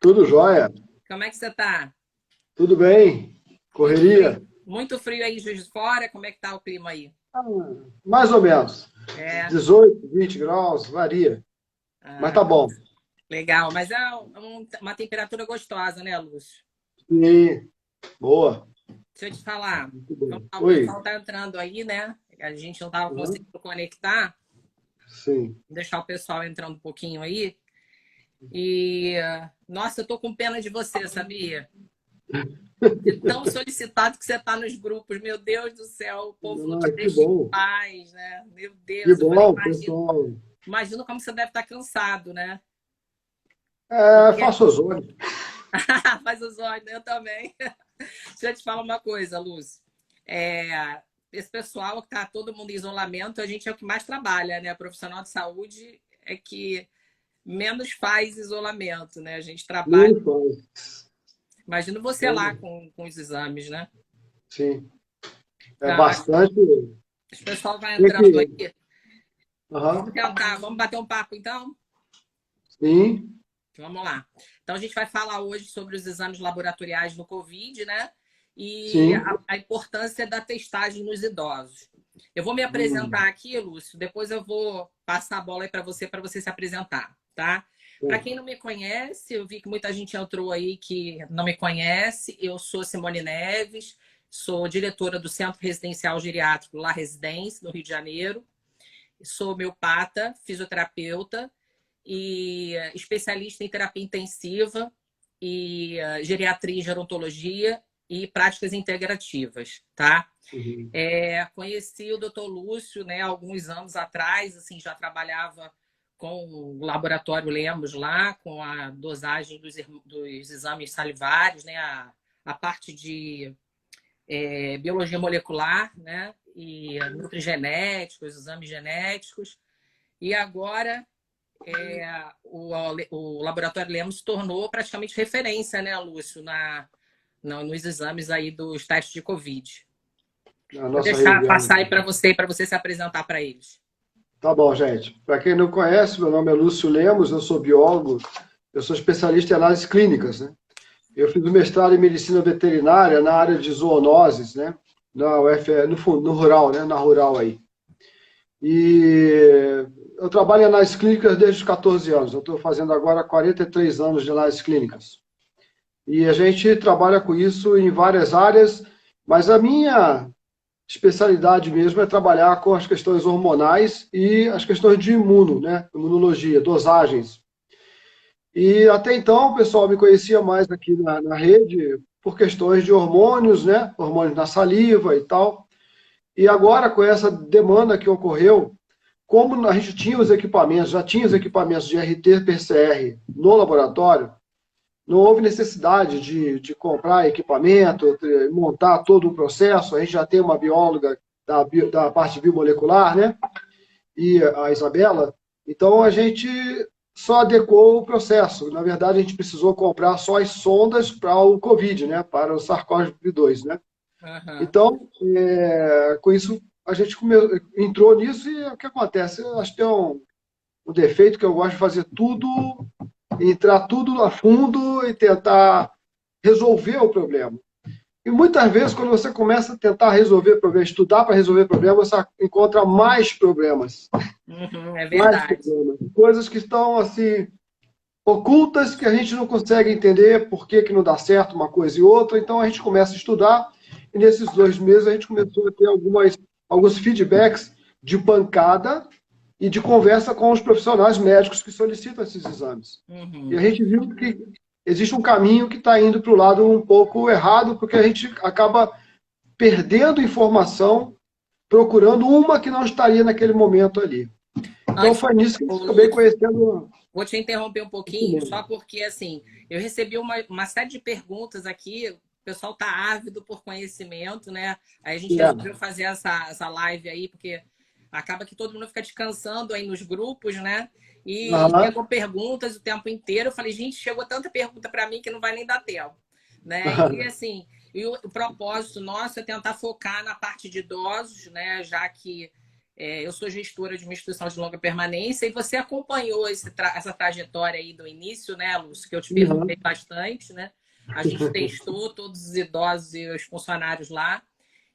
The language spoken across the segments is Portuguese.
Tudo jóia? Como é que você tá? Tudo bem? Muito frio? Correria? Muito frio aí em Juiz de Fora? Como é que tá o clima aí? Ah, mais ou menos. É, 18, 20 graus, varia. Mas ah, tá bom. legal. Mas é uma temperatura gostosa, né, Lúcio? Sim, boa. Deixa eu te falar. Muito Vamos bom. lá, o Oi. pessoal tá entrando aí, né? A gente não tava Uhum. conseguindo conectar. Sim. Vou deixar o pessoal entrando um pouquinho aí. E, nossa, eu tô com pena de você, sabia? De tão solicitado que você tá nos grupos. Meu Deus do céu, o povo não te Ah, que deixa em bom. paz, né? Meu Que Deus, eu falei, bom, imagina. pessoal. Imagino como você deve estar cansado, né? É, Porque faço ozônio. faz os olhos, eu também. Deixa eu te falar uma coisa, Lúcio. Esse pessoal que está todo mundo em isolamento, a gente é o que mais trabalha, né? Profissional de saúde é que menos faz isolamento, né? A gente trabalha. Muito bom. Imagino você lá Bom, com os exames, né? sim. É Então, acho bastante. que o pessoal vai Tem entrando que. aí. Aham. Vamos tentar, vamos bater um papo então? Sim, Vamos lá. Então, a gente vai falar hoje sobre os exames laboratoriais no Covid, né? E sim. a importância da testagem nos idosos. Eu vou me Hum, apresentar aqui, Lúcio, depois eu vou passar a bola aí para você se apresentar, tá? Para tá. quem não me conhece, eu vi que muita gente entrou aí que não me conhece. Eu sou Simone Neves, sou diretora do Centro Residencial Geriátrico La Residência, no Rio de Janeiro. Sou homeopata, fisioterapeuta e especialista em terapia intensiva e geriatria e gerontologia e práticas integrativas, tá? Uhum. Conheci o Dr. Lúcio, né, alguns anos atrás, assim, já trabalhava com o laboratório Lemos lá, com a dosagem dos exames salivares, né, a parte de biologia molecular, né, e nutrigenéticos, exames genéticos. E agora o Laboratório Lemos se tornou praticamente referência, né, Lúcio, nos exames aí dos testes de Covid. A Vou nossa deixar região. passar aí para você se apresentar para eles. Tá bom, gente. Para quem não conhece, meu nome é Lúcio Lemos, eu sou biólogo, eu sou especialista em análises clínicas, né? Eu fiz o mestrado em medicina veterinária na área de zoonoses, né? Na UF, no rural, né? Na rural aí. E eu trabalho em análises clínicas desde os 14 anos. Eu estou fazendo agora 43 anos de análises clínicas. E a gente trabalha com isso em várias áreas, mas a minha especialidade mesmo é trabalhar com as questões hormonais e as questões de imuno, né? Imunologia, dosagens. E até então o pessoal me conhecia mais aqui na rede por questões de hormônios, né? Hormônios na saliva e tal. E agora, com essa demanda que ocorreu, como a gente tinha os equipamentos, já tinha os equipamentos de RT-PCR no laboratório, não houve necessidade de comprar equipamento, montar todo o processo. A gente já tem uma bióloga da parte biomolecular, né? E a Isabela. Então, a gente só adequou o processo. Na verdade, a gente precisou comprar só as sondas para o COVID, né? Para o SARS-CoV-2, né? Uhum. Então, com isso, a gente entrou nisso e o que acontece? Eu acho que tem um defeito que eu gosto de fazer tudo, entrar tudo a fundo e tentar resolver o problema. E muitas vezes, quando você começa a tentar resolver problema, estudar para resolver problema, você encontra mais problemas. Uhum, é Mais verdade. problemas. Coisas que estão assim, ocultas, que a gente não consegue entender por que, que não dá certo uma coisa e outra. Então a gente começa a estudar, e nesses 2 meses a gente começou a ter alguns feedbacks de bancada e de conversa com os profissionais médicos que solicitam esses exames. E a Uhum. gente viu que existe um caminho que está indo para o lado um pouco errado, porque a gente acaba perdendo informação, procurando uma que não estaria naquele momento ali. Então Antes, foi nisso que eu ô, acabei Lúcio, conhecendo vou te interromper um esse pouquinho, só mundo. porque, assim, eu recebi uma série de perguntas aqui, o pessoal está ávido por conhecimento, né? Aí a gente É. resolveu fazer essa live aí, porque acaba que todo mundo fica descansando aí nos grupos, né? E Aham. chegou perguntas o tempo inteiro. Eu falei, gente, chegou tanta pergunta para mim que não vai nem dar tempo, né? E assim, o propósito nosso é tentar focar na parte de idosos, né? Já que Eu sou gestora de uma instituição de longa permanência e você acompanhou essa trajetória aí do início, né, Lúcio? Que eu te perguntei Uhum. bastante, né? A gente testou todos os idosos e os funcionários lá.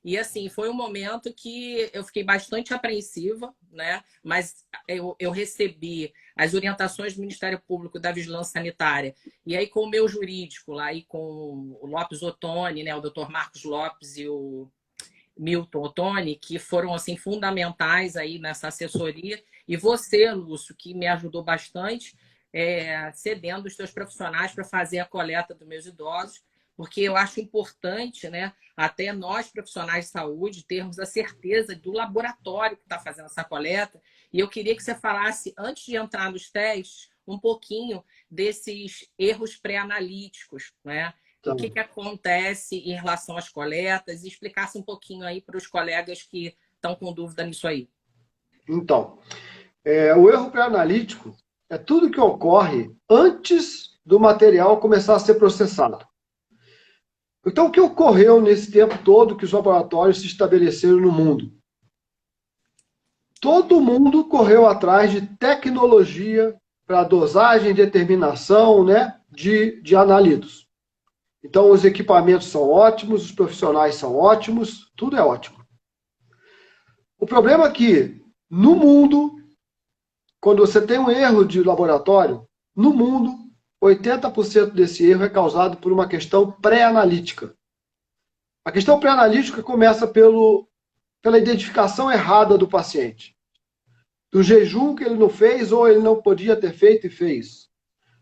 E assim, foi um momento que eu fiquei bastante apreensiva, né? Mas eu recebi as orientações do Ministério Público da Vigilância Sanitária. E aí, com o meu jurídico lá, e com o Lopes Ottoni, né? O doutor Marcos Lopes e o Milton Ottoni, que foram assim fundamentais aí nessa assessoria, e você, Lúcio, que me ajudou bastante, cedendo os seus profissionais para fazer a coleta dos meus idosos, porque eu acho importante, né, até nós profissionais de saúde termos a certeza do laboratório que está fazendo essa coleta. E eu queria que você falasse, antes de entrar nos testes, um pouquinho desses erros pré-analíticos, né? O Tá. que acontece em relação às coletas e explicasse um pouquinho aí para os colegas que estão com dúvida nisso aí. Então, o erro pré-analítico é tudo que ocorre antes do material começar a ser processado. Então, o que ocorreu nesse tempo todo que os laboratórios se estabeleceram no mundo? Todo mundo correu atrás de tecnologia para dosagem e determinação, né, de analitos. Então, os equipamentos são ótimos, os profissionais são ótimos, tudo é ótimo. O problema é que, no mundo, quando você tem um erro de laboratório, no mundo, 80% desse erro é causado por uma questão pré-analítica. A questão pré-analítica começa pela identificação errada do paciente. Do jejum que ele não fez ou ele não podia ter feito e fez.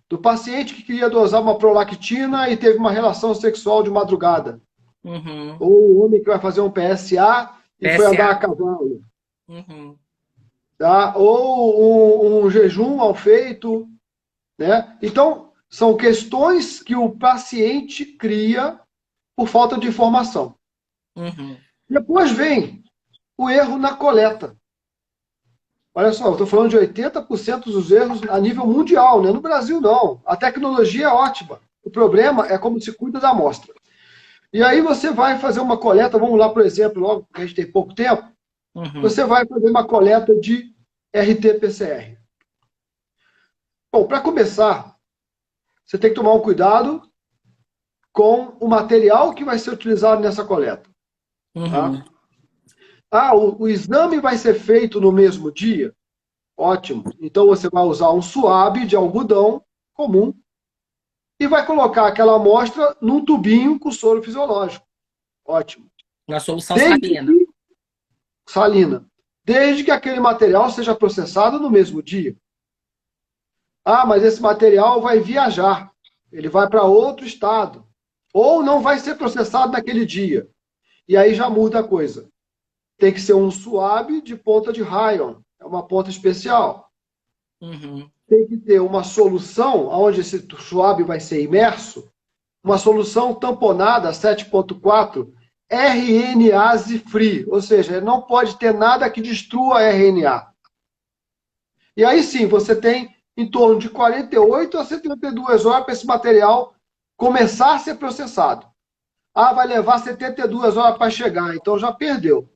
Do paciente que queria dosar uma prolactina e teve uma relação sexual de madrugada. Uhum. Ou o homem que vai fazer um PSA e foi andar a cavalo. Uhum. Tá? Ou um jejum mal feito. Né? Então, são questões que o paciente cria por falta de informação. Uhum. Depois vem o erro na coleta. Olha só, eu estou falando de 80% dos erros a nível mundial, né? No Brasil não. A tecnologia é ótima. O problema é como se cuida da amostra. E aí você vai fazer uma coleta, vamos lá, por exemplo, logo que a gente tem pouco tempo, Uhum. você vai fazer uma coleta de RT-PCR. Bom, para começar, você tem que tomar um cuidado com o material que vai ser utilizado nessa coleta. Tá? Uhum. O exame vai ser feito no mesmo dia? Ótimo. Então você vai usar um suave de algodão comum e vai colocar aquela amostra num tubinho com soro fisiológico. Ótimo. Uma solução Desde salina. que, salina. Desde que aquele material seja processado no mesmo dia. Mas esse material vai viajar. Ele vai para outro estado. Ou não vai ser processado naquele dia. E aí já muda a coisa. Tem que ser um suave de ponta de rayon. É uma ponta especial. Uhum. Tem que ter uma solução onde esse suave vai ser imerso, uma solução tamponada 7.4 RNase free, ou seja, não pode ter nada que destrua RNA. E aí sim, você tem em torno de 48 a 72 horas para esse material começar a ser processado. Vai levar 72 horas para chegar, então já perdeu.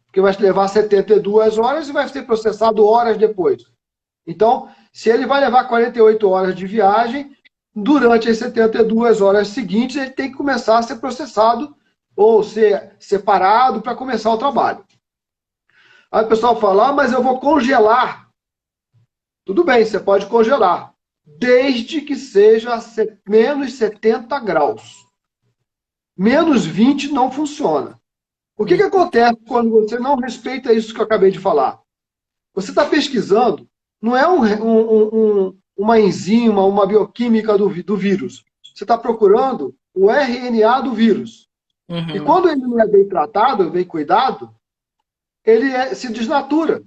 Porque vai levar 72 horas e vai ser processado horas depois. Então, se ele vai levar 48 horas de viagem, durante as 72 horas seguintes, ele tem que começar a ser processado ou ser separado para começar o trabalho. Aí o pessoal fala, mas eu vou congelar. Tudo bem, você pode congelar, desde que seja menos 70 graus. Menos 20 não funciona. O que acontece quando você não respeita isso que eu acabei de falar? Você está pesquisando, não é uma enzima, uma bioquímica do vírus. Você está procurando o RNA do vírus. Uhum. E quando ele não é bem tratado, bem cuidado, ele se desnatura.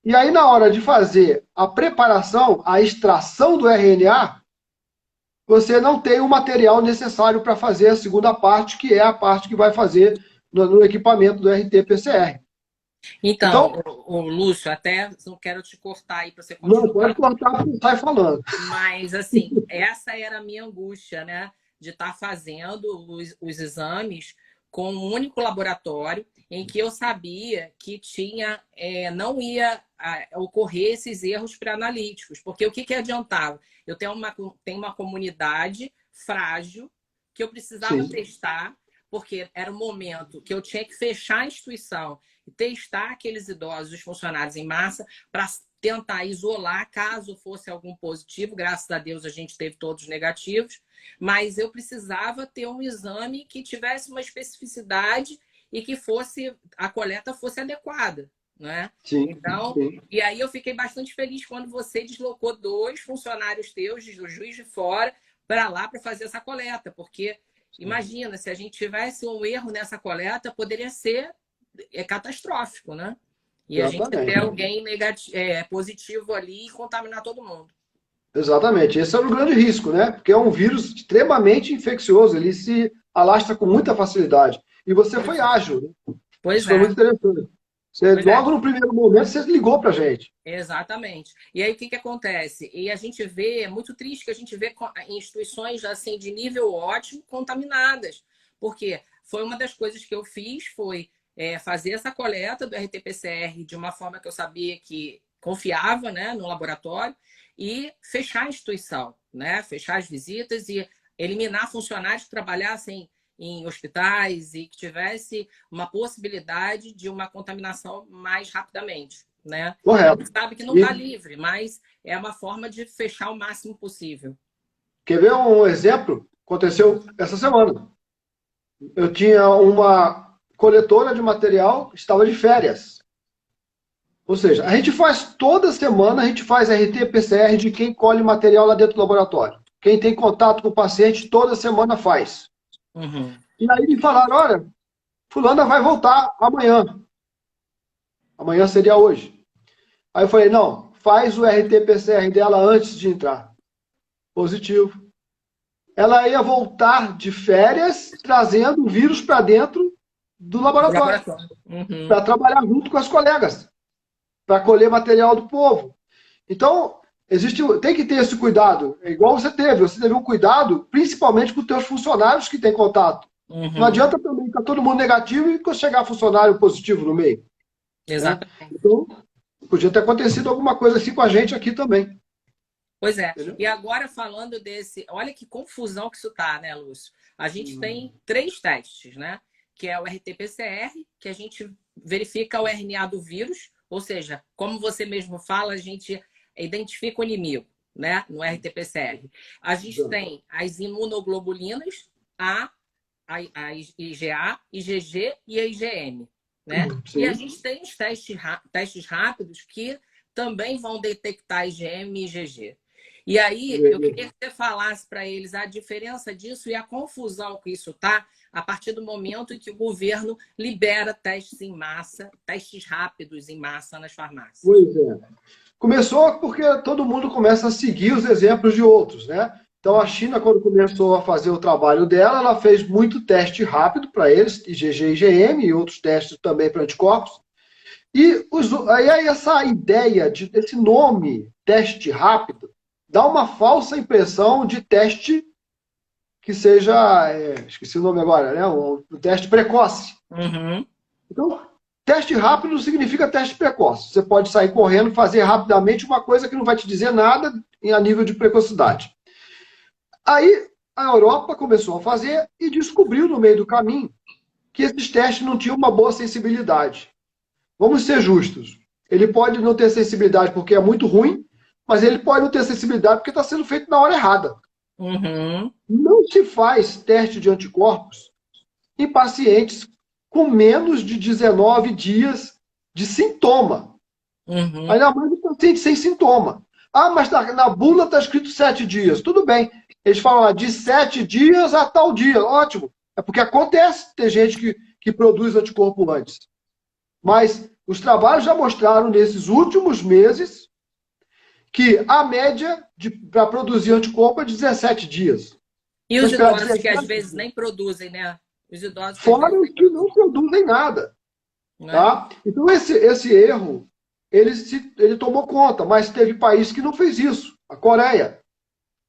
E aí, na hora de fazer a preparação, a extração do RNA, você não tem o material necessário para fazer a segunda parte, que é a parte que vai fazer no equipamento do RT-PCR. Então, o Lúcio, até não quero te cortar aí para você continuar. Não, pode cortar porque sai falando. Mas, assim, essa era a minha angústia, né? De estar fazendo os exames com um único laboratório em que eu sabia que não ia ocorrer esses erros pré-analíticos. Porque o que adiantava? Eu tenho uma comunidade frágil que eu precisava Sim. testar, porque era o momento que eu tinha que fechar a instituição e testar aqueles idosos, os funcionários em massa, para tentar isolar caso fosse algum positivo. Graças a Deus a gente teve todos negativos, mas eu precisava ter um exame que tivesse uma especificidade e que a coleta fosse adequada, né? Sim, Então, sim. e aí eu fiquei bastante feliz quando você deslocou 2 funcionários teus do Juiz de Fora para lá para fazer essa coleta, porque imagina, se a gente tivesse um erro nessa coleta, poderia ser catastrófico, né? E a gente ter Exatamente. alguém positivo ali e contaminar todo mundo. Exatamente. Esse é o grande risco, né? Porque é um vírus extremamente infeccioso, ele se alastra com muita facilidade. E você foi ágil, né? Pois Isso foi muito é, interessante. Você, pois é. logo no primeiro momento, você ligou para a gente. Exatamente. E aí o que acontece? E a gente vê, é muito triste que a gente vê instituições assim de nível ótimo contaminadas. Porque foi uma das coisas que eu fiz, foi fazer essa coleta do RT-PCR de uma forma que eu sabia que confiava, né, no laboratório, e fechar a instituição, né? Fechar as visitas e eliminar funcionários que trabalhassem em hospitais e que tivesse uma possibilidade de uma contaminação mais rapidamente, né? A Correto. gente sabe que não está E livre, mas é uma forma de fechar o máximo possível. quer ver um exemplo? Aconteceu essa semana. Eu tinha uma coletora de material que estava de férias. Ou seja, a gente faz toda semana, a gente faz RT-PCR de quem colhe material lá dentro do laboratório. Quem tem contato com o paciente, toda semana faz. Uhum. E aí me falaram, olha, fulana vai voltar amanhã. Amanhã seria hoje. Aí eu falei, não, faz o RT-PCR dela antes de entrar. Positivo. Ela ia voltar de férias trazendo o vírus para dentro do Do laboratório, laboratório. Uhum. para trabalhar junto com as colegas, para colher material do povo. Então, tem que ter esse cuidado, é igual você teve um cuidado, principalmente com os teus funcionários que têm contato. Não Uhum. adianta também estar todo mundo negativo e chegar funcionário positivo no meio. Né? Exatamente. Então, podia ter acontecido alguma coisa assim com a gente aqui também. Pois é. Entendeu? E agora falando desse, olha que confusão que isso tá, né, Lúcio? A gente tem 3 testes, né? Que é o RT-PCR, que a gente verifica o RNA do vírus, ou seja, como você mesmo fala, a gente identifica o inimigo, né? No RT-PCR. A gente tem as imunoglobulinas, a IgA, IgG e a IgM, né? E a Sim. gente tem os testes rápidos que também vão detectar IgM e IgG. E aí, eu queria que você falasse para eles a diferença disso e a confusão que isso está a partir do momento em que o governo libera testes em massa, testes rápidos em massa nas farmácias. Pois é. Começou porque todo mundo começa a seguir os exemplos de outros, né? Então, a China, quando começou a fazer o trabalho dela, ela fez muito teste rápido para eles, IgG e IgM, e outros testes também para anticorpos. E aí essa ideia desse nome, teste rápido, dá uma falsa impressão de teste que seja, esqueci o nome agora, né? Um teste precoce. Uhum. Então, teste rápido significa teste precoce. Você pode sair correndo, fazer rapidamente uma coisa que não vai te dizer nada a nível de precocidade. Aí a Europa começou a fazer e descobriu no meio do caminho que esses testes não tinham uma boa sensibilidade. Vamos ser justos. Ele pode não ter sensibilidade porque é muito ruim, mas ele pode não ter sensibilidade porque está sendo feito na hora errada. Uhum. Não se faz teste de anticorpos em pacientes com menos de 19 dias de sintoma. Uhum. Ainda mais um paciente sem sintoma. Ah, mas na bula está escrito 7 dias. Tudo bem. Eles falam lá de 7 dias a tal dia. Ótimo. É porque acontece ter gente que produz anticorpo antes. Mas os trabalhos já mostraram nesses últimos meses que a média para produzir anticorpo é 17 dias. E Então, os esperar idosos que 17 às vezes dias. nem produzem, né? Os idosos que às Fora vezes os nem que não produzem nada. né? Tá? Então, esse erro, ele tomou conta, mas teve país que não fez isso. A Coreia.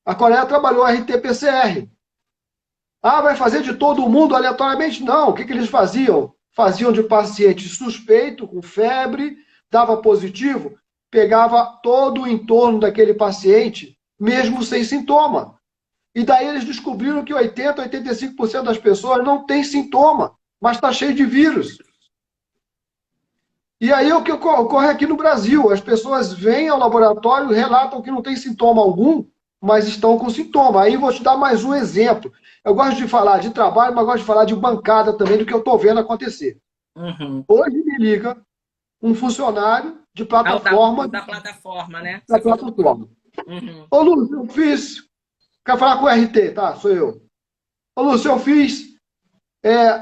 A Coreia trabalhou RT-PCR. Ah, vai fazer de todo mundo aleatoriamente? Não. O que eles faziam? Faziam de paciente suspeito, com febre, dava positivo, pegava todo o entorno daquele paciente, mesmo sem sintoma. E daí eles descobriram que 80%, 85% das pessoas não tem sintoma, mas está cheio de vírus. E aí o que ocorre aqui no Brasil? As pessoas vêm ao laboratório e relatam que não tem sintoma algum, mas estão com sintoma. Aí vou te dar mais um exemplo. Eu gosto de falar de trabalho, mas gosto de falar de bancada também, do que eu estou vendo acontecer. Uhum. Hoje me liga um funcionário de plataforma. Da plataforma, né? Da plataforma. Uhum. Ô, Lúcio, eu fiz. Quer falar com o RT, tá? Sou eu. Ô, Lúcio, eu fiz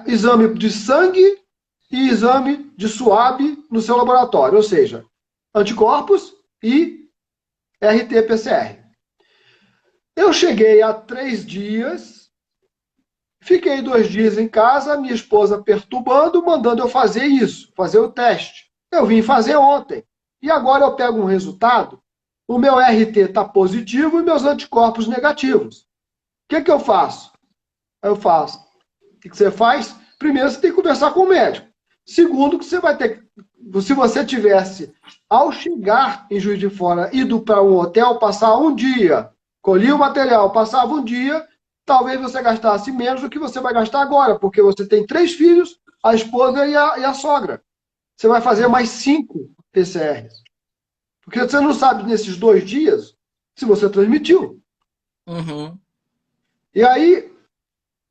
exame de sangue e exame de SWAB no seu laboratório, ou seja, anticorpos e RT-PCR. Eu cheguei há 3 dias, fiquei 2 dias em casa, minha esposa perturbando, mandando eu fazer isso, fazer o teste. Eu vim fazer ontem. E agora eu pego um resultado, o meu RT está positivo e meus anticorpos negativos. O que eu faço? Eu faço. O que você faz? Primeiro, você tem que conversar com o médico. Segundo, que você vai ter. Se você tivesse, ao chegar em Juiz de Fora, ido para um hotel, passar um dia, colhia o material, passava um dia, talvez você gastasse menos do que você vai gastar agora, porque você tem 3 filhos, a esposa e a sogra. Você vai fazer mais 5 PCRs. Porque você não sabe nesses 2 dias se você transmitiu. Uhum. E aí,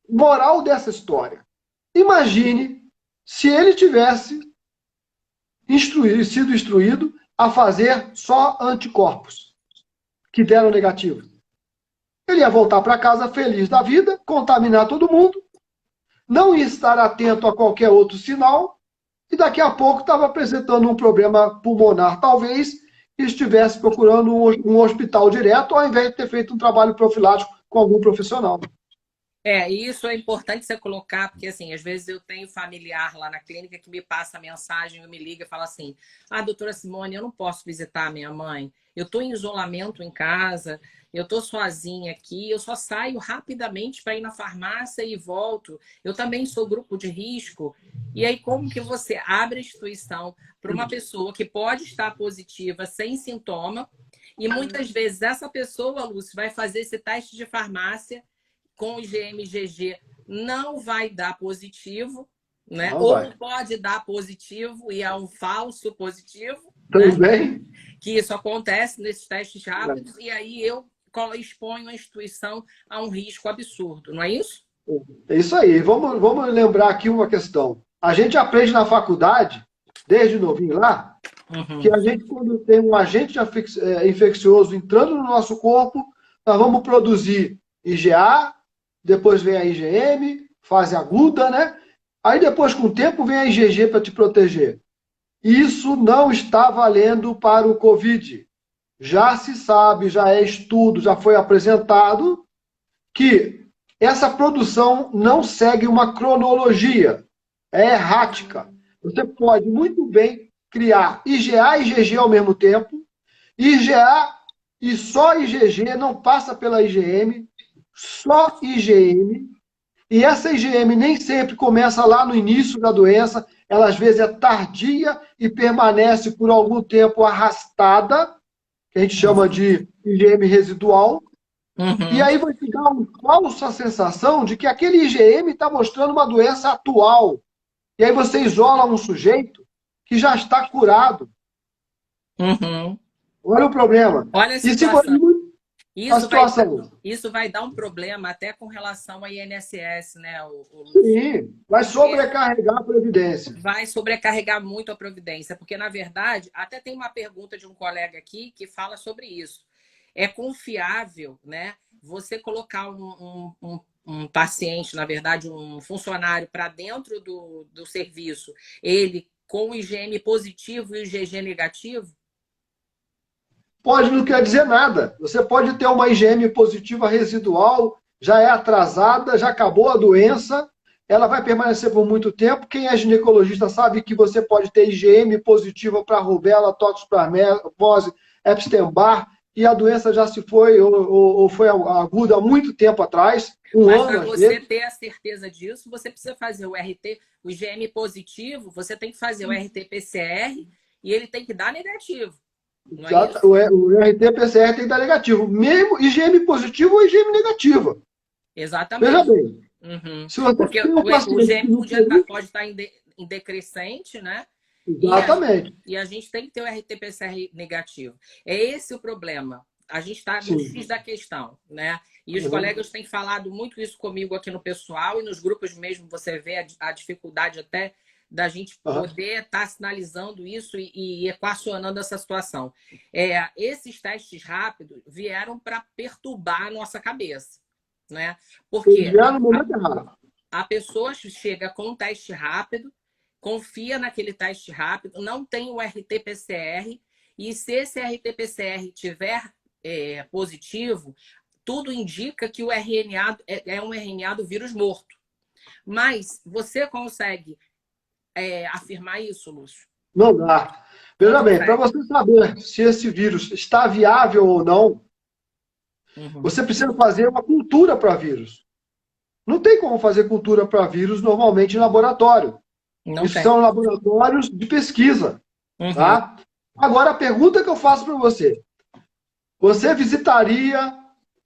moral dessa história. Imagine se ele tivesse sido instruído a fazer só anticorpos, que deram negativo. Ele ia voltar para casa feliz da vida, contaminar todo mundo, não ia estar atento a qualquer outro sinal, e daqui a pouco estava apresentando um problema pulmonar, talvez, e estivesse procurando um hospital direto, ao invés de ter feito um trabalho profilático com algum profissional. Isso é importante você colocar, porque assim, às vezes eu tenho familiar lá na clínica que me passa mensagem, me liga e fala assim: ah, doutora Simone, eu não posso visitar a minha mãe, eu estou em isolamento em casa, eu estou sozinha aqui, eu só saio rapidamente para ir na farmácia e volto, eu também sou grupo de risco. E aí, como que você abre a instituição para uma pessoa que pode estar positiva sem sintoma, e muitas vezes essa pessoa, Lúcia, vai fazer esse teste de farmácia com IgM e IgG não vai dar positivo, né? Ou pode dar positivo e é um falso positivo. Também. Né? Que isso acontece nesses testes rápidos, e aí eu exponho a instituição a um risco absurdo, não é isso? É isso aí. Vamos lembrar aqui uma questão. A gente aprende na faculdade, desde novinho lá, que a gente, quando tem um agente infeccioso entrando no nosso corpo, nós vamos produzir IgA, depois vem a IgM, fase aguda, né? Aí depois, com o tempo, vem a IgG para te proteger. Isso não está valendo para o Covid. Já se sabe, já é estudo, já foi apresentado que essa produção não segue uma cronologia, é errática. Você pode muito bem criar IgA e IgG ao mesmo tempo, IgA e só IgG, não passa pela IgM, só IgM, e essa IgM nem sempre começa lá no início da doença, ela às vezes é tardia e permanece por algum tempo arrastada, que a gente chama de IgM residual, e aí vai te dar uma falsa sensação de que aquele IgM está mostrando uma doença atual. E aí você isola um sujeito que já está curado. Olha o problema. Olha a situação. Isso vai dar um problema até com relação ao INSS, né? Sim, vai sobrecarregar a Previdência. Vai sobrecarregar muito a Previdência, porque, na verdade, até tem uma pergunta de um colega aqui que fala sobre isso. É confiável, né? Você colocar um paciente, na verdade, um funcionário para dentro do serviço, ele com o IgM positivo e o IgG negativo? Pode não quer dizer nada. Você pode ter uma IgM positiva residual, já é atrasada, já acabou a doença, ela vai permanecer por muito tempo. Quem é ginecologista sabe que você pode ter IgM positiva para rubéola, toxoplasmose, Epstein-Barr, e a doença já se foi ou foi aguda há muito tempo atrás, Mas ano para às você vezes. ter a certeza disso, você precisa fazer o RT, o IgM positivo, você tem que fazer o RT-PCR e ele tem que dar negativo, não é isso? O RT-PCR tem que dar negativo, mesmo IgM positivo ou IgM negativa. Veja Exatamente. bem, Uhum. se você Porque tem um o paciente que IgM não tem, pode estar em decrescente, né? exatamente, E a gente tem que ter o RT-PCR negativo. É esse o problema. A gente está no sim. X da questão, né? E os Uhum. colegas têm falado muito isso comigo aqui no pessoal e nos grupos mesmo você vê a dificuldade até da gente Uhum. poder estar sinalizando isso e equacionando essa situação. Esses testes rápidos vieram para perturbar a nossa cabeça, né? Porque Já no momento errado. a pessoa chega com um teste rápido, confia naquele teste rápido, não tem o RT-PCR, e se esse RT-PCR tiver positivo, tudo indica que o RNA é um RNA do vírus morto. Mas você consegue afirmar isso, Lúcio? Não dá. Não Veja bem, para consegue. você saber se esse vírus está viável ou não, Uhum. você precisa fazer uma cultura para vírus. Não tem como fazer cultura para vírus normalmente em laboratório. Não Isso tem. são laboratórios de pesquisa, Uhum. tá? Agora, a pergunta que eu faço para você: você visitaria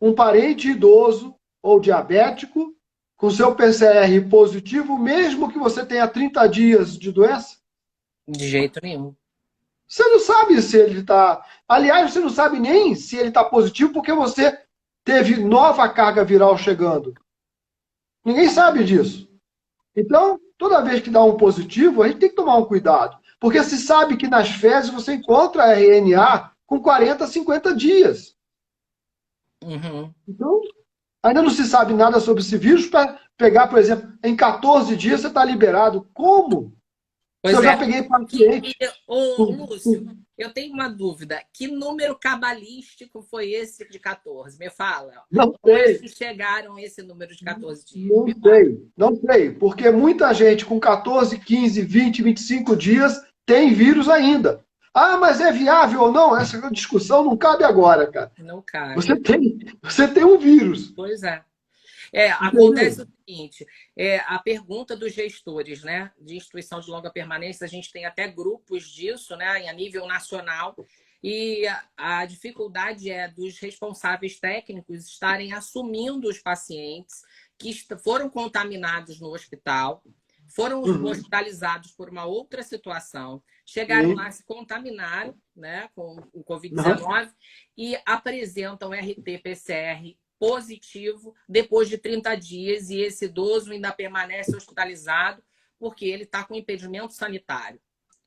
um parente idoso ou diabético com seu PCR positivo, mesmo que você tenha 30 dias de doença? De jeito nenhum. Você não sabe se ele está. Aliás, você não sabe nem se ele está positivo, porque você teve nova carga viral chegando. Ninguém sabe disso. Então, toda vez que dá um positivo, a gente tem que tomar um cuidado. Porque se sabe que nas fezes você encontra RNA com 40, 50 dias. Uhum. Então, ainda não se sabe nada sobre esse vírus para pegar, por exemplo, em 14 dias você está liberado. Como? Se Pois eu já é. peguei paciente. Ô, Lúcio, eu tenho uma dúvida. Que número cabalístico foi esse de 14? Me fala. Não Como é sei. que chegaram a esse número de 14 dias? Não Me fala. sei, não sei, porque muita gente com 14, 15, 20, 25 dias tem vírus ainda. Ah, mas é viável ou não? Essa discussão não cabe agora, cara. Não cabe. Você tem um vírus, Pois é. entendeu? Acontece o seguinte, a pergunta dos gestores, né, de instituição de longa permanência, a gente tem até grupos disso, né, a nível nacional, e a dificuldade é dos responsáveis técnicos estarem assumindo os pacientes que foram contaminados no hospital, foram Uhum. hospitalizados por uma outra situação, chegaram Sim. lá, se contaminaram, né, com o Uhum. Covid-19 e apresentam RT-PCR positivo depois de 30 dias e esse idoso ainda permanece hospitalizado porque ele está com impedimento sanitário.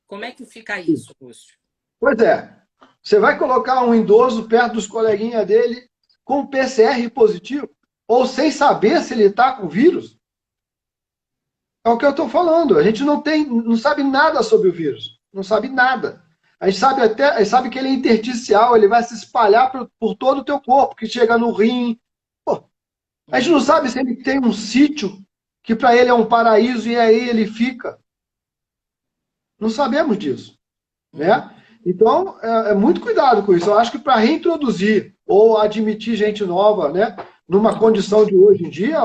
Como é que fica isso, Lúcio? Pois é. Você vai colocar um idoso perto dos coleguinhas dele com PCR positivo? Ou sem saber se ele está com vírus? É o que eu estou falando. A gente não sabe nada sobre o vírus. Não sabe nada. A gente sabe que ele é intersticial, ele vai se espalhar por todo o teu corpo, que chega no rim. Pô, a gente não sabe se ele tem um sítio que para ele é um paraíso e aí ele fica. Não sabemos disso, Uhum. né? Então, é muito cuidado com isso. Eu acho que para reintroduzir ou admitir gente nova, né, numa condição de hoje em dia,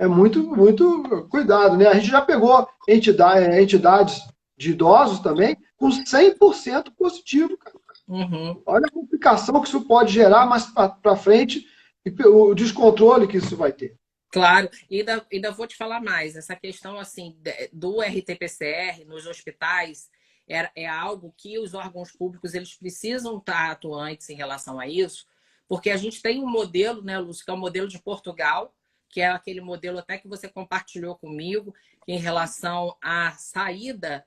é muito, muito cuidado, né? A gente já pegou entidades de idosos também com 100% positivo, cara. Uhum. Olha a complicação que isso pode gerar mais para frente e o descontrole que isso vai ter. Claro, e ainda vou te falar mais. Essa questão assim do RT-PCR nos hospitais é algo que os órgãos públicos eles precisam estar atuantes em relação a isso, porque a gente tem um modelo, né, Lúcio, que é o modelo de Portugal, que é aquele modelo até que você compartilhou comigo em relação à saída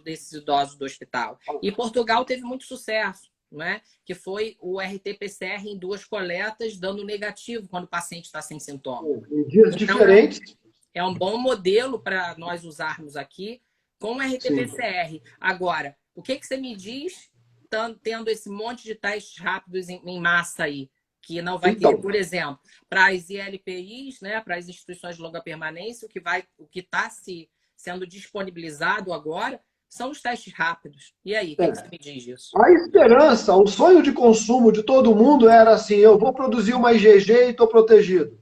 desses idosos do hospital. E Portugal teve muito sucesso. Né? Que foi o RT-PCR em 2 coletas dando negativo quando o paciente está sem sintoma. Em dias Então, diferentes. é um bom modelo para nós usarmos aqui com o Sim. RT-PCR. Agora, o que você me diz tendo esse monte de testes rápidos em massa aí? Que não vai ter, Então, por exemplo, para as ILPIs, né, para as instituições de longa permanência, o que está sendo disponibilizado agora são os testes rápidos. E aí, o que você me diz disso? A esperança, o sonho de consumo de todo mundo era assim, eu vou produzir uma IgG e estou protegido.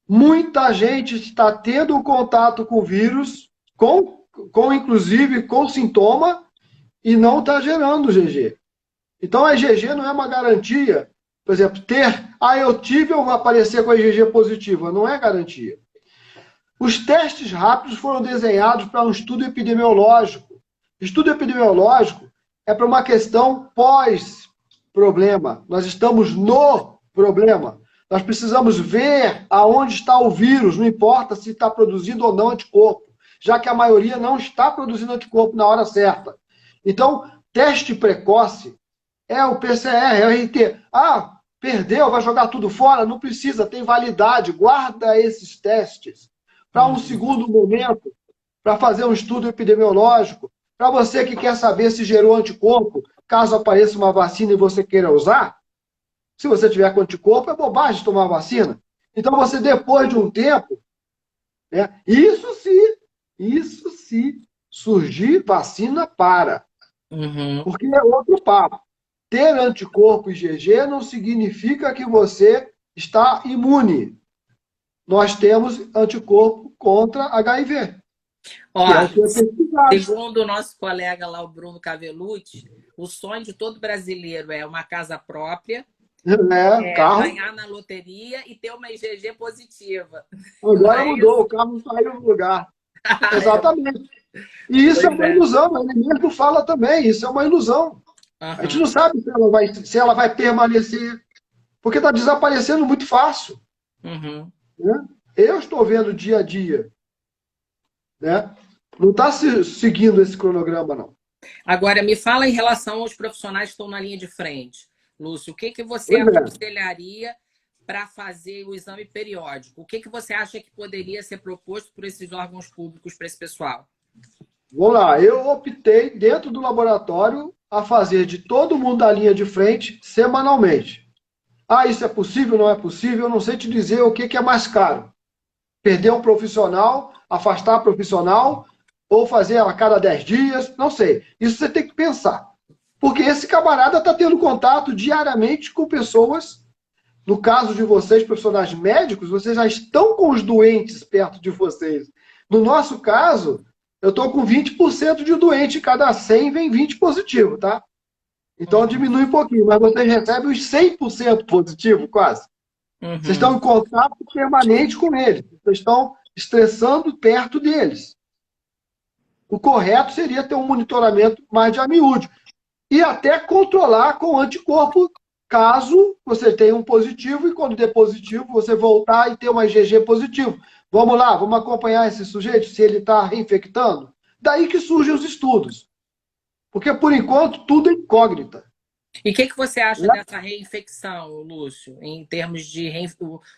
Muita gente está tendo contato com o vírus, inclusive com sintoma, e não está gerando IgG. Então a IgG não é uma garantia, por exemplo, eu tive, eu vou aparecer com a IgG positiva, não é garantia. Os testes rápidos foram desenhados para um estudo epidemiológico. Estudo epidemiológico é para uma questão pós-problema. Nós estamos no problema. Nós precisamos ver aonde está o vírus, não importa se está produzindo ou não anticorpo, já que a maioria não está produzindo anticorpo na hora certa. Então, teste precoce é o PCR, é o RT. Perdeu, vai jogar tudo fora? Não precisa, tem validade. Guarda esses testes para um segundo momento, para fazer um estudo epidemiológico, para você que quer saber se gerou anticorpo, caso apareça uma vacina e você queira usar. Se você tiver com anticorpo, é bobagem tomar vacina. Então, você, depois de um tempo, né, isso se surgir vacina para. Porque é outro papo. Ter anticorpo IgG não significa que você está imune. Nós temos anticorpo contra HIV. Ó, segundo o nosso colega lá, o Bruno Cavellucci, o sonho de todo brasileiro é uma casa própria, carro. ganhar na loteria e ter uma IgG positiva. Agora mudou, o carro saiu do lugar. Exatamente. E isso é uma ilusão, ele mesmo fala também, isso é uma ilusão. A gente não sabe se ela vai permanecer, porque está desaparecendo muito fácil. Né? Eu estou vendo dia a dia. Né? Não está seguindo esse cronograma, não. Agora, me fala em relação aos profissionais que estão na linha de frente. Lúcio, o que você aconselharia para fazer o exame periódico? O que você acha que poderia ser proposto por esses órgãos públicos para esse pessoal? Vamos lá, eu optei, dentro do laboratório, a fazer de todo mundo da linha de frente semanalmente. Isso é possível, não é possível? Eu não sei te dizer o que é mais caro. Perder um profissional, afastar profissional, ou fazer a cada 10 dias, não sei. Isso você tem que pensar. Porque esse camarada está tendo contato diariamente com pessoas. No caso de vocês, profissionais médicos, vocês já estão com os doentes perto de vocês. No nosso caso, eu estou com 20% de doente, cada 100 vem 20 positivo, tá? Então diminui um pouquinho, mas vocês recebem os 100% positivo, quase. Vocês estão em contato permanente com eles. Vocês estão estressando perto deles. O correto seria ter um monitoramento mais de a miúde. E até controlar com anticorpo, caso você tenha um positivo, e quando der positivo, você voltar e ter uma IgG positivo. Vamos lá, vamos acompanhar esse sujeito, se ele está reinfectando. Daí que surgem os estudos. Porque, por enquanto, tudo é incógnita. E o que você acha dessa reinfecção, Lúcio? Em termos de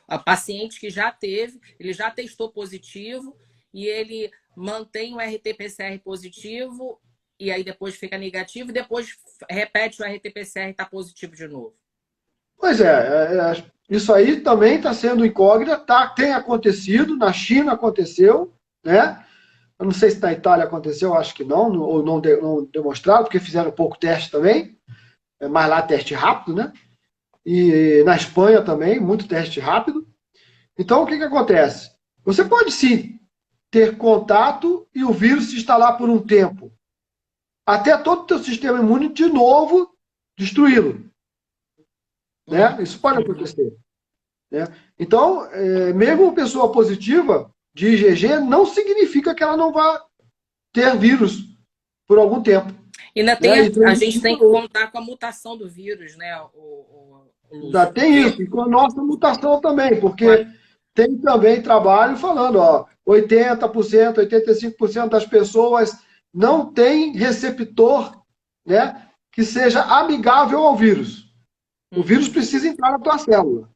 a paciente que já teve, ele já testou positivo e ele mantém o RT-PCR positivo e aí depois fica negativo e depois repete o RT-PCR e está positivo de novo. Pois isso aí também está sendo incógnita, tem acontecido, na China aconteceu, né? Eu não sei se na Itália aconteceu, acho que não, ou não demonstraram, porque fizeram pouco teste também, mas lá teste rápido, né? E na Espanha também, muito teste rápido. Então, o que acontece? Você pode sim ter contato e o vírus se instalar por um tempo, até todo o teu sistema imune de novo destruí-lo. Né? Isso pode acontecer. Né? Então, mesmo uma pessoa positiva de IgG não significa que ela não vá ter vírus por algum tempo. Ainda tem, a gente tem que contar com a mutação do vírus, né? Ainda tem isso, e com a nossa mutação também, porque tem também trabalho falando, 80%, 85% das pessoas não tem receptor, né, que seja amigável ao vírus. O vírus precisa entrar na tua célula.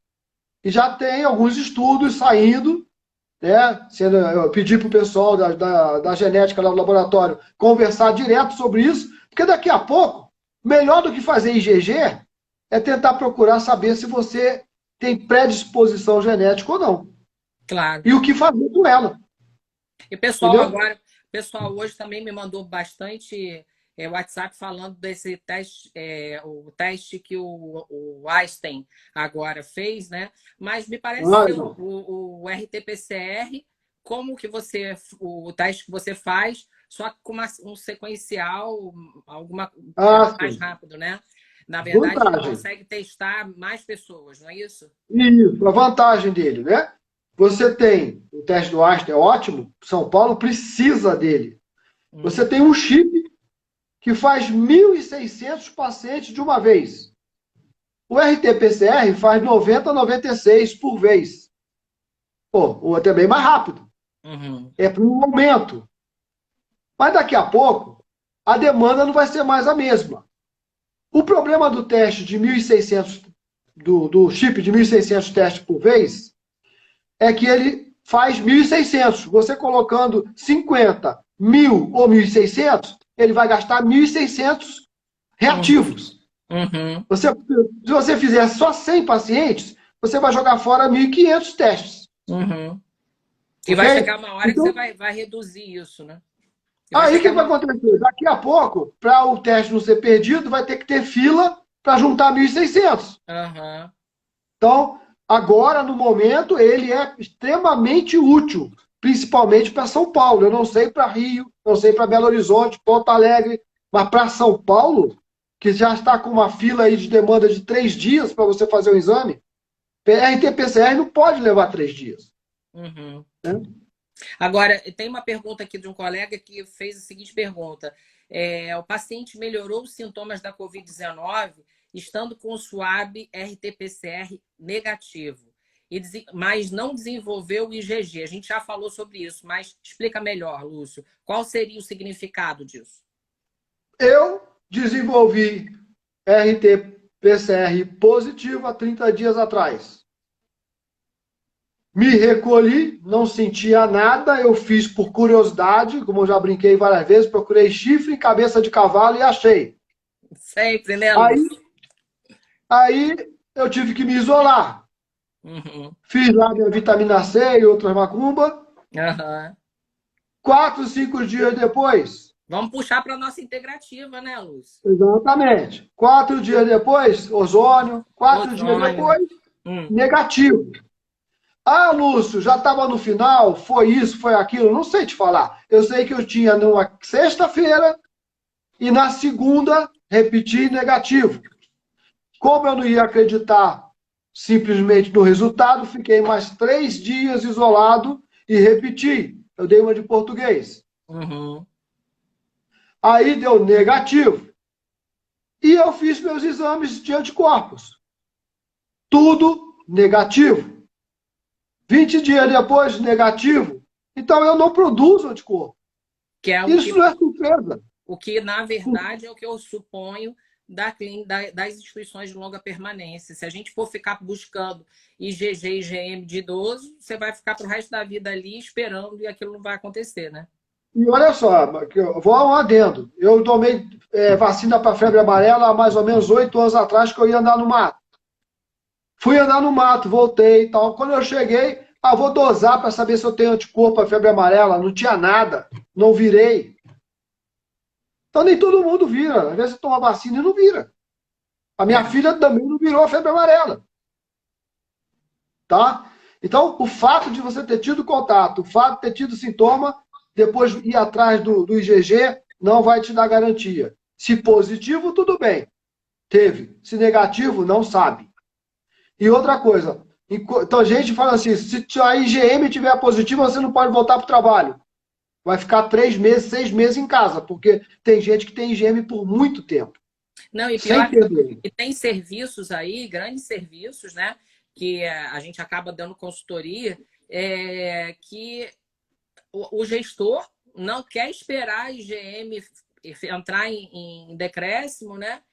E já tem alguns estudos saindo, né? Eu pedi para o pessoal da genética lá no laboratório conversar direto sobre isso, porque daqui a pouco, melhor do que fazer IgG, é tentar procurar saber se você tem predisposição genética ou não. Claro. E o que fazer com ela. E pessoal, agora, pessoal hoje também me mandou bastante WhatsApp falando desse teste, o teste que o Einstein agora fez, né? Mas me parece Ah, ser não. o RT-PCR, como que o teste que você faz, só com um sequencial, Ah, mais sim. rápido, né? Na verdade, ele Vantagem. consegue testar mais pessoas, não é isso? Isso, a vantagem dele, né? Você tem o teste do Einstein, é ótimo, São Paulo precisa dele. Você tem um chip que faz 1.600 pacientes de uma vez. O RT-PCR faz 90, 96 por vez. Pô, o outro é bem mais rápido. Uhum. É para um aumento. Mas daqui a pouco, a demanda não vai ser mais a mesma. O problema do teste de 1.600, do chip de 1.600 testes por vez, é que ele faz 1.600. Você colocando 50, 1.000 ou 1.600, ele vai gastar 1.600 Uhum. reativos. Uhum. Se você fizer só 100 pacientes, você vai jogar fora 1.500 testes. Uhum. E Ok? vai chegar uma hora que você Então, vai reduzir isso, né? E vai aí o que chegar vai uma. acontecer? Daqui a pouco, para o teste não ser perdido, vai ter que ter fila para juntar 1.600. Uhum. Então, agora, no momento, ele é extremamente útil, principalmente para São Paulo. Eu não sei para Rio, não sei para Belo Horizonte, Porto Alegre, mas para São Paulo, que já está com uma fila aí de demanda de 3 dias para você fazer o exame, RT-PCR não pode levar 3 dias. Uhum. Né? Agora, tem uma pergunta aqui de um colega que fez a seguinte pergunta: o paciente melhorou os sintomas da Covid-19 estando com o SWAB RT-PCR negativo, mas não desenvolveu o IgG. A gente já falou sobre isso, mas explica melhor, Lúcio. Qual seria o significado disso? Eu desenvolvi RT-PCR positivo há 30 dias atrás. Me recolhi, não sentia nada, eu fiz por curiosidade, como eu já brinquei várias vezes, procurei chifre e cabeça de cavalo e achei. Sempre, né, Aí, Lúcio? aí eu tive que me isolar. Uhum. Fiz lá minha vitamina C e outras macumba. Uhum. 4, 5 dias depois, Vamos puxar para a nossa integrativa, né, Lúcio? exatamente. 4 dias depois, ozônio. 4 dias Ozônio. depois, negativo. Ah, Lúcio, já estava no final, foi isso, foi aquilo, não sei te falar. Eu sei que eu tinha numa sexta-feira e na segunda repeti negativo. Como eu não ia acreditar simplesmente no resultado, fiquei mais 3 dias isolado e repeti. Eu dei uma de português. Uhum. Aí deu negativo. E eu fiz meus exames de anticorpos. Tudo negativo. 20 dias depois, negativo. Então eu não produzo anticorpo. Que é Isso não é surpresa. o que, na verdade, é o que eu suponho das instituições de longa permanência. Se a gente for ficar buscando IgG e IgM de idoso, você vai ficar para o resto da vida ali esperando e aquilo não vai acontecer, né? E olha só, eu vou a um adendo. Eu tomei vacina para febre amarela há mais ou menos 8 anos atrás, que eu ia andar no mato. Fui andar no mato, voltei e tal. Quando eu cheguei, vou dosar para saber se eu tenho anticorpo para febre amarela. Não tinha nada, não virei. Então nem todo mundo vira. Às vezes você toma vacina e não vira. A minha É. filha também não virou a febre amarela. Tá? Então, o fato de você ter tido contato, o fato de ter tido sintoma, depois ir atrás do IgG, não vai te dar garantia. Se positivo, tudo bem. Teve. Se negativo, não sabe. E outra coisa, então a gente fala assim, se a IgM tiver positiva, você não pode voltar para o trabalho. Vai ficar 3 meses, 6 meses em casa, porque tem gente que tem IgM por muito tempo, Não, e sem pior ter doença. que tem serviços aí, grandes serviços, né? Que a gente acaba dando consultoria, que o gestor não quer esperar a IgM entrar em decréscimo, né?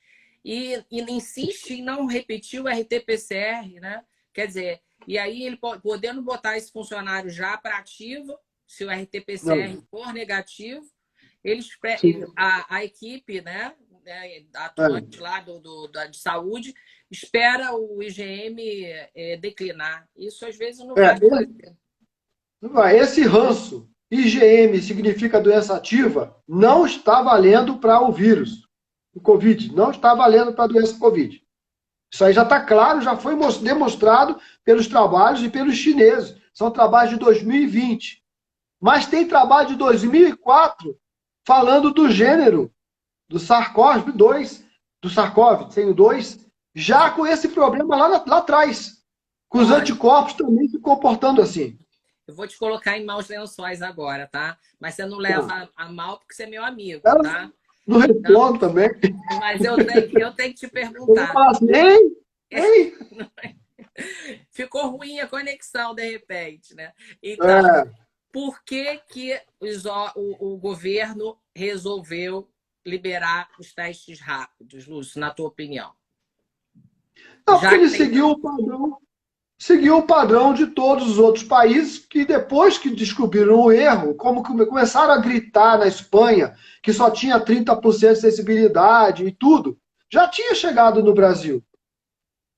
E insiste em não repetir o RT-PCR, né? Quer dizer, e aí ele podendo botar esse funcionário já para ativo, se o RT-PCR Não, for negativo, sim, a equipe, né, é. atuante lá de saúde, espera o IgM declinar. Isso às vezes não vai É, acontecer. esse ranço IgM significa doença ativa, não está valendo para o vírus, o Covid, não está valendo para a doença Covid. Isso aí já está claro, já foi demonstrado pelos trabalhos e pelos chineses. São trabalhos de 2020. Mas tem trabalho de 2004 falando do gênero do SARS-CoV-2, do SARS-CoV-2, já com esse problema lá atrás, com os anticorpos também se comportando assim. Eu vou te colocar em maus lençóis agora, tá? Mas você não leva a mal porque você é meu amigo, Ela tá? não respondo Então, também. mas eu tenho que te Eu vou perguntar. falar assim, ei, ei. Ficou ruim a conexão, de repente, né? Então, por que o governo resolveu liberar os testes rápidos, Lúcio, na tua opinião? Não, porque ele seguiu o padrão de todos os outros países que depois que descobriram o erro, como começaram a gritar na Espanha que só tinha 30% de sensibilidade e tudo, já tinha chegado no Brasil.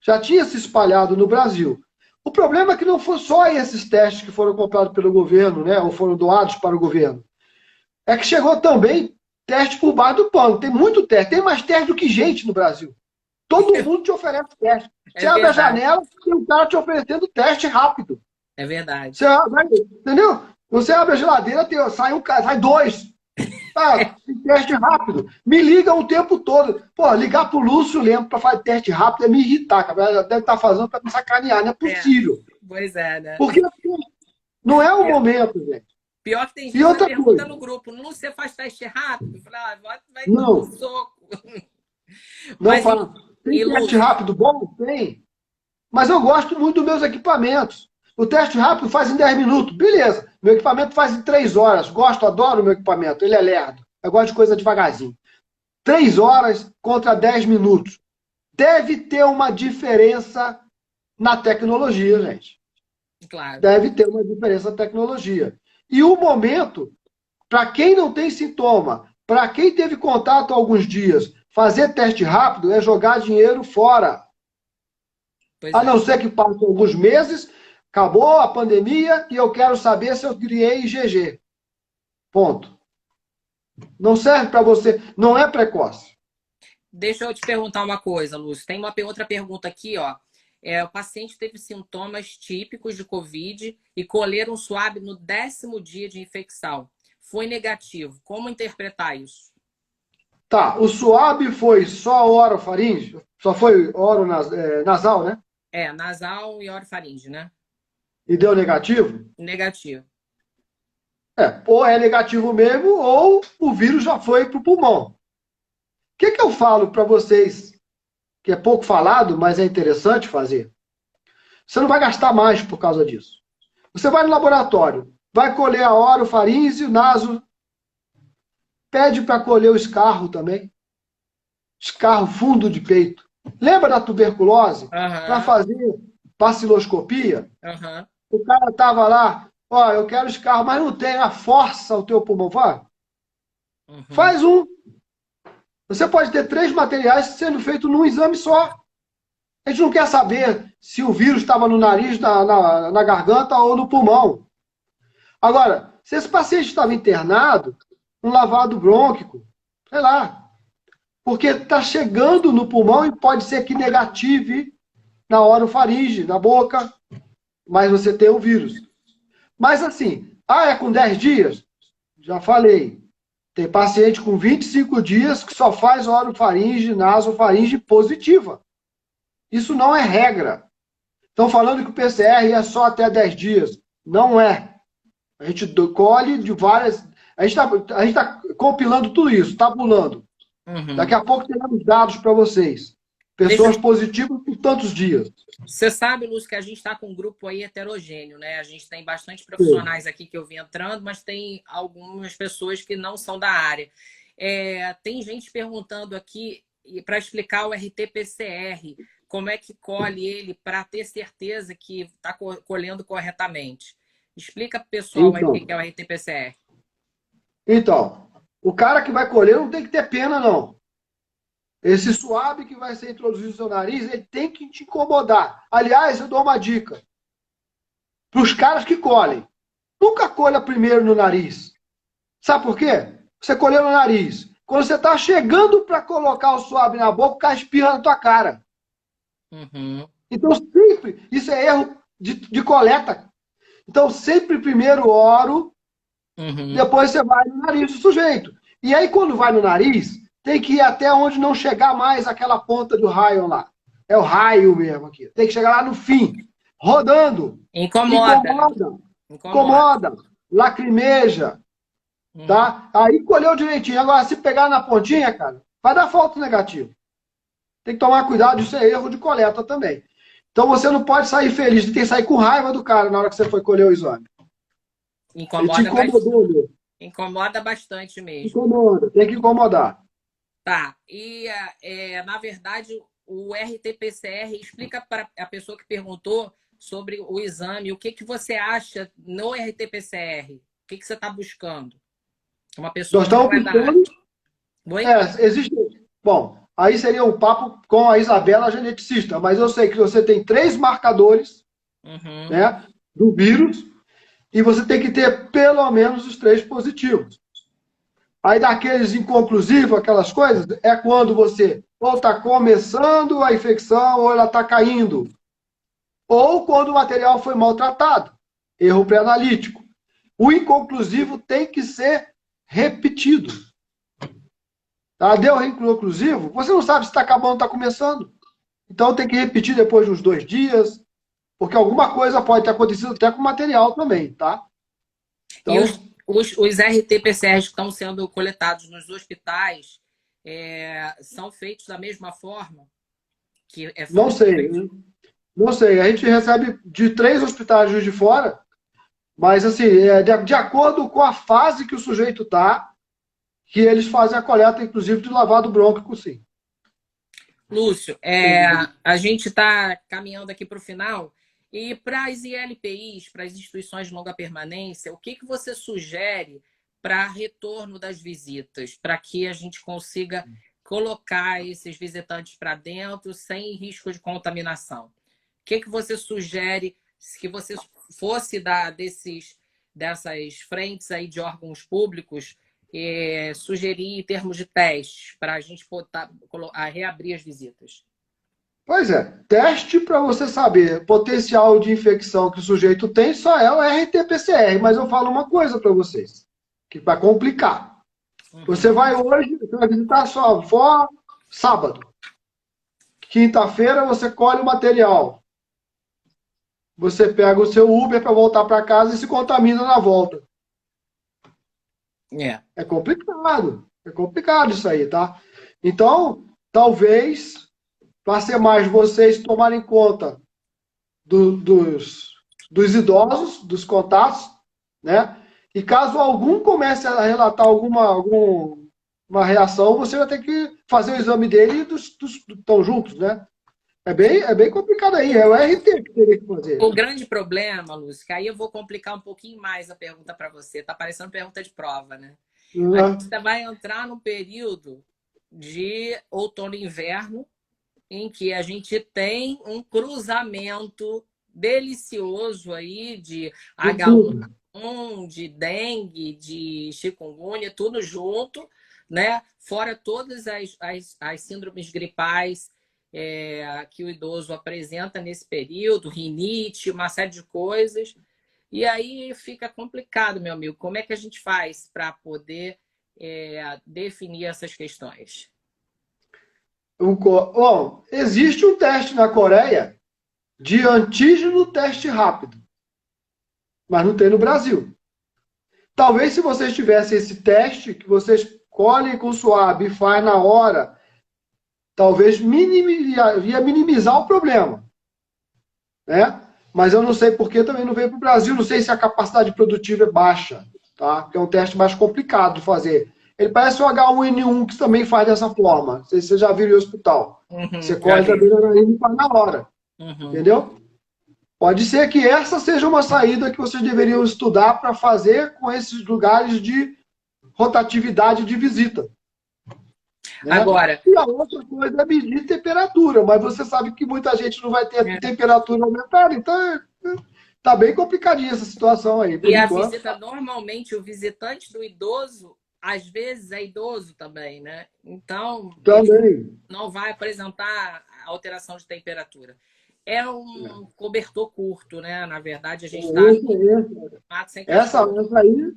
Já tinha se espalhado no Brasil. O problema é que não foi só esses testes que foram comprados pelo governo, né, ou foram doados para o governo. É que chegou também teste por baixo do pano. Tem muito teste, tem mais teste do que gente no Brasil. Todo mundo te oferece teste. Você abre a janela, tem um cara te oferecendo teste rápido. É verdade. Você abre, entendeu? Você abre a geladeira, sai dois. Teste rápido. Me liga o tempo todo. Pô, ligar pro Lúcio Lemos para fazer teste rápido é me irritar, cara. Ela deve estar fazendo para me sacanear, não é possível. Pois é, né? Porque não é o momento, gente. Pior que tem gente que pergunta no grupo, Lúcio, você faz teste rápido? Eu falei, vai não. dar um soco. Não fala. Tem teste rápido bom? Tem. Mas eu gosto muito dos meus equipamentos. O teste rápido faz em 10 minutos. Beleza. Meu equipamento faz em 3 horas. Gosto, adoro o meu equipamento. Ele é lerdo. Eu gosto de coisa devagarzinho. 3 horas contra 10 minutos. Deve ter uma diferença na tecnologia, gente. Claro. Deve ter uma diferença na tecnologia. E o momento, para quem não tem sintoma, para quem teve contato há alguns dias, fazer teste rápido é jogar dinheiro fora. A não ser que passem alguns meses, acabou a pandemia e eu quero saber se eu criei IgG. Ponto. Não serve para você, não é precoce. Deixa eu te perguntar uma coisa, Lúcio. Tem uma outra pergunta aqui, ó. O paciente teve sintomas típicos de Covid e colheram suave no 10º dia de infecção. Foi negativo. Como interpretar isso? Tá, o suave foi só orofaringe? Só foi nasal, né? Nasal e orofaringe, né? E deu negativo? Negativo. Ou é negativo mesmo, ou o vírus já foi para o pulmão. O que eu falo para vocês, que é pouco falado, mas é interessante fazer? Você não vai gastar mais por causa disso. Você vai no laboratório, vai colher a orofaringe, naso, pede para colher o escarro também. Escarro, fundo de peito. Lembra da tuberculose? Para fazer baciloscopia? O cara estava lá, eu quero escarro, mas não tem, força o teu pulmão. Vai. Faz um. Você pode ter 3 materiais sendo feitos num exame só. A gente não quer saber se o vírus estava no nariz, na garganta ou no pulmão. Agora, se esse paciente estava internado, um lavado brônquico, sei lá, porque está chegando no pulmão e pode ser que negative na orofaringe, na boca, mas você tem o vírus. Mas assim, é com 10 dias? Já falei. Tem paciente com 25 dias que só faz orofaringe, nasofaringe positiva. Isso não é regra. Estão falando que o PCR é só até 10 dias. Não é. A gente colhe de várias... A gente está compilando tudo isso, tabulando. Daqui a pouco teremos dados para vocês. Pessoas positivas por tantos dias. Você sabe, Lúcio, que a gente está com um grupo aí heterogêneo, né? A gente tem bastante profissionais aqui que eu vim entrando, mas tem algumas pessoas que não são da área. Tem gente perguntando aqui para explicar o RT-PCR, como é que colhe ele para ter certeza que está colhendo corretamente. Explica para o pessoal aí o que é o RT-PCR. Então, o cara que vai colher não tem que ter pena, não. Esse suave que vai ser introduzido no seu nariz, ele tem que te incomodar. Aliás, eu dou uma dica para os caras que colhem. nunca colha primeiro no nariz. Sabe por quê? Você colheu no nariz. Quando você está chegando para colocar o suave na boca, o cara espirra na tua cara. Uhum. Então, sempre, isso é erro de coleta. Então, sempre primeiro oro, depois você vai no nariz do sujeito. E aí, quando vai no nariz, tem que ir até onde não chegar mais aquela ponta do raio lá. É o raio mesmo aqui. Tem que chegar lá no fim, rodando. Incomoda, né? Incomoda. Lacrimeja. Tá? Aí colheu direitinho. Agora, se pegar na pontinha, cara, vai dar falso negativo. Tem que tomar cuidado, isso é erro de coleta também. Então você não pode sair feliz, você tem que sair com raiva do cara na hora que você foi colher o exame. Ele te incomodou, meu. Incomoda bastante mesmo. Incomoda, tem que incomodar. Tá. E, na verdade, o RT-PCR explica para a pessoa que perguntou sobre o exame, o que, que você acha no RT-PCR? O que, que você está buscando? Uma pessoa Nós estamos buscando... existe... Bom, aí seria um papo com a Isabela, geneticista, mas eu sei que você tem 3 marcadores, né, do vírus, e você tem que ter pelo menos os 3 positivos. Aí daqueles inconclusivos, aquelas coisas, é quando você ou está começando a infecção ou ela está caindo. Ou quando o material foi maltratado. Erro pré-analítico. O inconclusivo tem que ser repetido. Tá? Deu inconclusivo, você não sabe se está acabando ou está começando. Então tem que repetir depois de uns 2 dias, porque alguma coisa pode ter acontecido até com o material também, tá? Então... E os RT-PCRs que estão sendo coletados nos hospitais são feitos da mesma forma? Que é não sei. Não sei. A gente recebe de 3 hospitais de fora, mas assim, de acordo com a fase que o sujeito está, que eles fazem a coleta, inclusive, de lavado brônquico, sim. Lúcio, a gente está caminhando aqui para o final. E para as ILPIs, para as instituições de longa permanência, o que, que você sugere para retorno das visitas, para que a gente consiga colocar esses visitantes para dentro sem risco de contaminação? O que, que você sugere que você fosse dessas frentes aí de órgãos públicos sugerir em termos de testes para a gente reabrir as visitas? Pois é, teste para você saber potencial de infecção que o sujeito tem só é o RT-PCR, mas eu falo uma coisa para vocês, que vai complicar. Você vai hoje, você vai visitar sua avó sábado. Quinta-feira você colhe o material. Você pega o seu Uber para voltar para casa e se contamina na volta. É complicado. É complicado isso aí, tá? Então, talvez... vai ser mais vocês tomarem conta dos idosos, dos contatos, né? E caso algum comece a relatar alguma reação, você vai ter que fazer o exame dele e dos que estão juntos, né? É bem complicado aí, é o RT que teria que fazer. O grande problema, Lúcio, que aí eu vou complicar um pouquinho mais a pergunta para você, tá parecendo pergunta de prova, né? A gente vai entrar num período de outono e inverno, em que a gente tem um cruzamento delicioso aí de H1N1, de dengue, de chikungunya, tudo junto, né? Fora todas as síndromes gripais que o idoso apresenta nesse período, rinite, uma série de coisas. E aí fica complicado, meu amigo. Como é que a gente faz para poder definir essas questões? Bom, existe um teste na Coreia de antígeno teste rápido, mas não tem no Brasil. Talvez se vocês tivessem esse teste, que vocês colhem com suave e faz na hora, talvez ia minimizar o problema. Né? Mas eu não sei por que também não veio para o Brasil, não sei se a capacidade produtiva é baixa, tá? Porque é um teste mais complicado de fazer. Ele parece o H1N1, que também faz dessa forma. Não sei se você já viu em hospital. Você colhe também na narina e faz na hora. Entendeu? Pode ser que essa seja uma saída que vocês deveriam estudar para fazer com esses lugares de rotatividade de visita. Né? Agora... E a outra coisa é medir temperatura, mas você sabe que muita gente não vai ter temperatura aumentada, então tá bem complicadinha essa situação aí, por E a enquanto. visita, normalmente, o visitante do idoso, às vezes é idoso também, né? Então, ele Também. não vai apresentar alteração de temperatura. É um cobertor curto, né? Na verdade, a gente está mato sem Essa cachorro. aí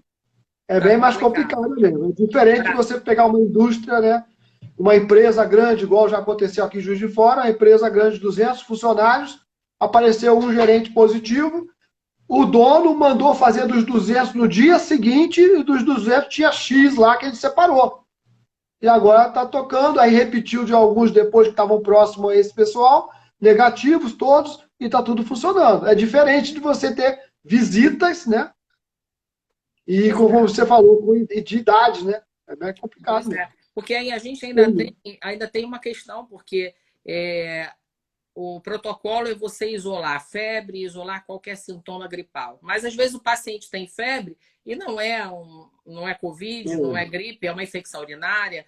é Tá bem mais complicado. complicada mesmo. É diferente de Pra- você pegar uma indústria, né? Uma empresa grande, igual já aconteceu aqui em Juiz de Fora, uma empresa grande de 200 funcionários, apareceu um gerente positivo, o dono mandou fazer dos 200 no dia seguinte, e dos 200 tinha X lá que ele separou. E agora está tocando, aí repetiu de alguns depois que estavam próximos a esse pessoal, negativos todos, e está tudo funcionando. É diferente de você ter visitas, né? E Pois como é, você falou, de idade, né? É bem complicado pois mesmo. é. Porque aí a gente Entendi. ainda tem uma questão, porque o protocolo é você isolar febre, isolar qualquer sintoma gripal. Mas às vezes o paciente tem febre e não é Covid, não é gripe, é uma infecção urinária,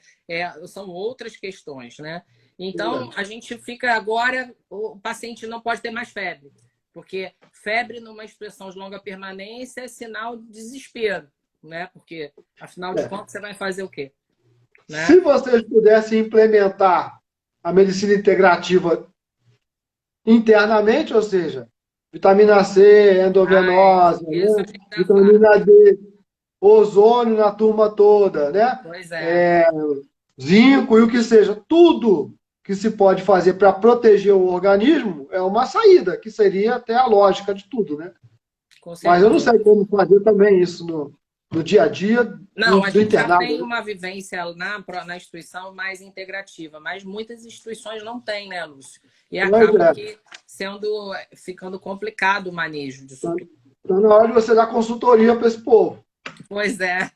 são outras questões, né? Então a gente fica agora, o paciente não pode ter mais febre, porque febre numa expressão de longa permanência é sinal de desespero, né? Porque afinal de É. contas você vai fazer o quê? Né? Se vocês pudessem implementar a medicina integrativa internamente, ou seja, vitamina C, endovenosa, Isso né? a gente já faz. Vitamina D, ozônio na turma toda, né? Pois é. Zinco e o que seja, tudo que se pode fazer para proteger o organismo é uma saída, que seria até a lógica de tudo, né? Com Mas eu não certeza. sei como fazer também isso no dia a dia Não, a do gente já internado, tem né? uma vivência na instituição mais integrativa, mas muitas instituições não têm, né, Lúcio? E Pois acaba é. que ficando complicado o manejo disso tudo. Então, na hora de você dar consultoria para esse povo. Pois é.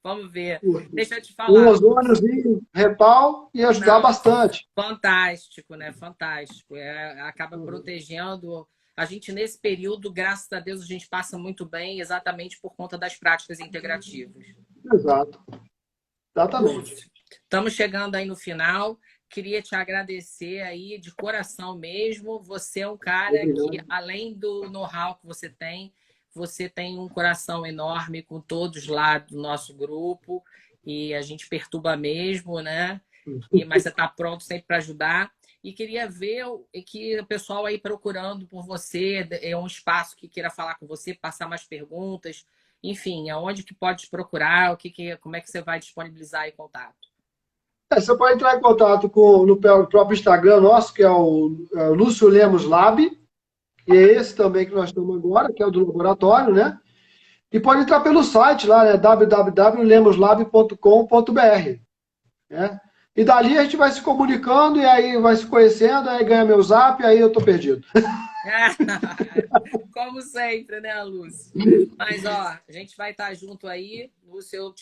Vamos ver. Deixa eu te Um falar, Lúcio. ozôniozinho retal e ajudar Não, bastante. fantástico, né? Fantástico. Acaba protegendo. A gente, nesse período, graças a Deus, a gente passa muito bem, exatamente por conta das práticas integrativas. Exato. Exatamente. Lúcio, estamos chegando aí no final. Queria te agradecer aí de coração mesmo. Você é um cara que, Obrigado. além do know-how que você tem um coração enorme com todos lá do nosso grupo e a gente perturba mesmo, né? Mas você está pronto sempre para ajudar. E queria ver que o pessoal aí procurando por você, é um espaço que queira falar com você, passar mais perguntas, enfim, aonde que pode te procurar, como é que você vai disponibilizar aí contato? Você pode entrar em contato no próprio Instagram nosso, que é o Lúcio Lemos Lab, e é esse também que nós estamos agora, que é o do laboratório, né? E pode entrar pelo site lá, né? www.lemoslab.com.br, né? E dali a gente vai se comunicando e aí vai se conhecendo, aí ganha meu zap e aí eu tô perdido. Como sempre, né, Lúcio? Mas, ó, a gente vai estar junto aí. Lúcio, eu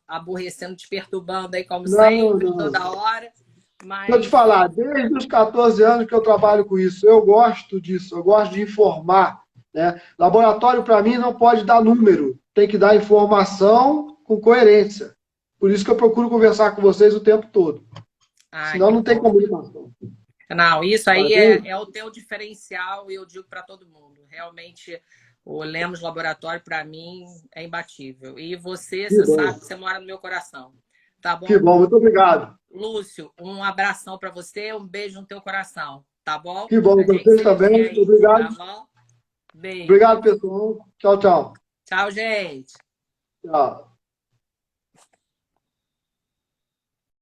aborrecendo, te perturbando aí, como Não, sempre, não. toda hora. Vou te Mas, falar, desde os 14 anos que eu trabalho com isso, eu gosto disso, eu gosto de informar, né? Laboratório, para mim, não pode dar número, tem que dar informação com coerência. Por isso que eu procuro conversar com vocês o tempo todo. ai, Senão que não tem bom. comunicação. Não, isso aí Valeu? é o teu diferencial e eu digo para todo mundo. Realmente, o Lemos Laboratório, para mim, é imbatível. E Que você bom, sabe que você mora no meu coração. Tá que bom? bom, muito obrigado. Lúcio, um abração para você, um beijo no teu coração. Tá bom? Que bom, A gente vocês se vê também, aí. obrigado. Tá bom? Beijo. Obrigado, pessoal. Tchau, tchau. Tchau, gente. Tchau.